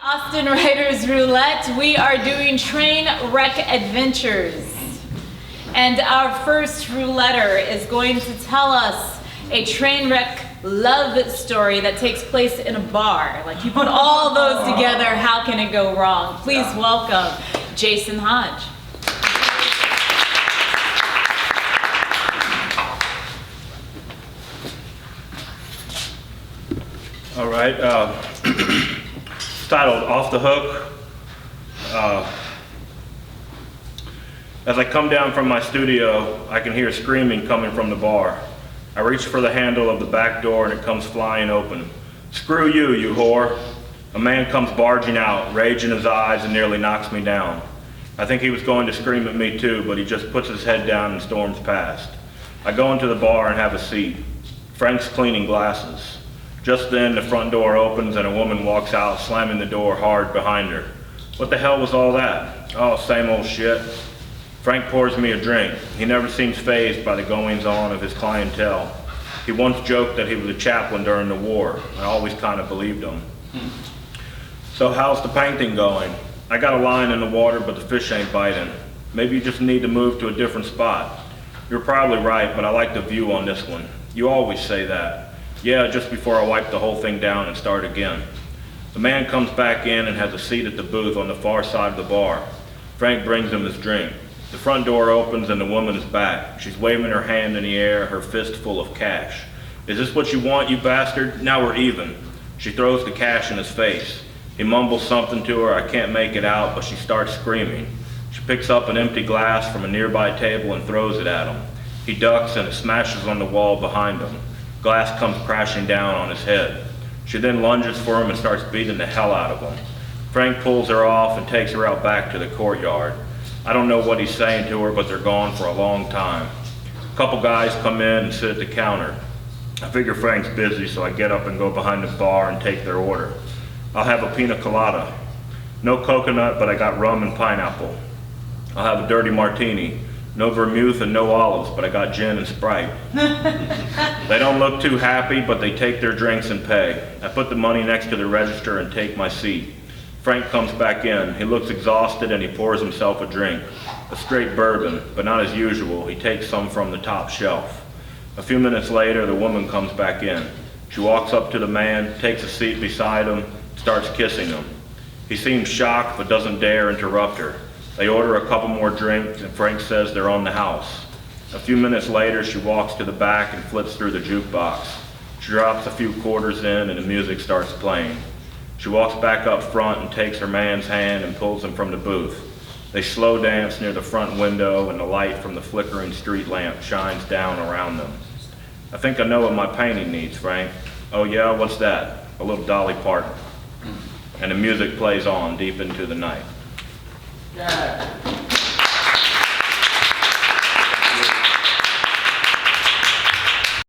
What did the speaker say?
Austin Writers Roulette, we are doing train wreck adventures. And our first rouletter is going to tell us a train wreck love story that takes place in a bar. Like, you put all those together, how can it go wrong? Please welcome Jason Hodge. All right, it's titled Off the Hook. As I come down from my studio, I can hear screaming coming from the bar. I reach for the handle of the back door and it comes flying open. "Screw you, you whore." A man comes barging out, rage in his eyes, and nearly knocks me down. I think he was going to scream at me too, but he just puts his head down and storms past. I go into the bar and have a seat. Frank's cleaning glasses. Just then, the front door opens and a woman walks out, slamming the door hard behind her. What the hell was all that? Oh, same old shit. Frank pours me a drink. He never seems fazed by the goings-on of his clientele. He once joked that he was a chaplain during the war. I always kind of believed him. "So how's the painting going?" "I got a line in the water, but the fish ain't biting. Maybe you just need to move to a different spot." "You're probably right, but I like the view on this one." "You always say that." "Yeah, just before I wipe the whole thing down and start again." The man comes back in and has a seat at the booth on the far side of the bar. Frank brings him his drink. The front door opens and the woman is back. She's waving her hand in the air, her fist full of cash. "Is this what you want, you bastard? Now we're even." She throws the cash in his face. He mumbles something to her. I can't make it out, but she starts screaming. She picks up an empty glass from a nearby table and throws it at him. He ducks and it smashes on the wall behind him. Glass comes crashing down on his head. She then lunges for him and starts beating the hell out of him. Frank pulls her off and takes her out back to the courtyard. I don't know what he's saying to her, but they're gone for a long time. A couple guys come in and sit at the counter. I figure Frank's busy, so I get up and go behind the bar and take their order. "I'll have a pina colada." "No coconut, but I got rum and pineapple." "I'll have a dirty martini." "No vermouth and no olives, but I got gin and Sprite." They don't look too happy, but they take their drinks and pay. I put the money next to the register and take my seat. Frank comes back in. He looks exhausted and he pours himself a drink. A straight bourbon, but not as usual. He takes some from the top shelf. A few minutes later, the woman comes back in. She walks up to the man, takes a seat beside him, starts kissing him. He seems shocked, but doesn't dare interrupt her. They order a couple more drinks, and Frank says they're on the house. A few minutes later, she walks to the back and flips through the jukebox. She drops a few quarters in, and the music starts playing. She walks back up front and takes her man's hand and pulls him from the booth. They slow dance near the front window, and the light from the flickering street lamp shines down around them. "I think I know what my painting needs, Frank." "Oh yeah, what's that?" "A little Dolly Parton." And the music plays on deep into the night. Yeah.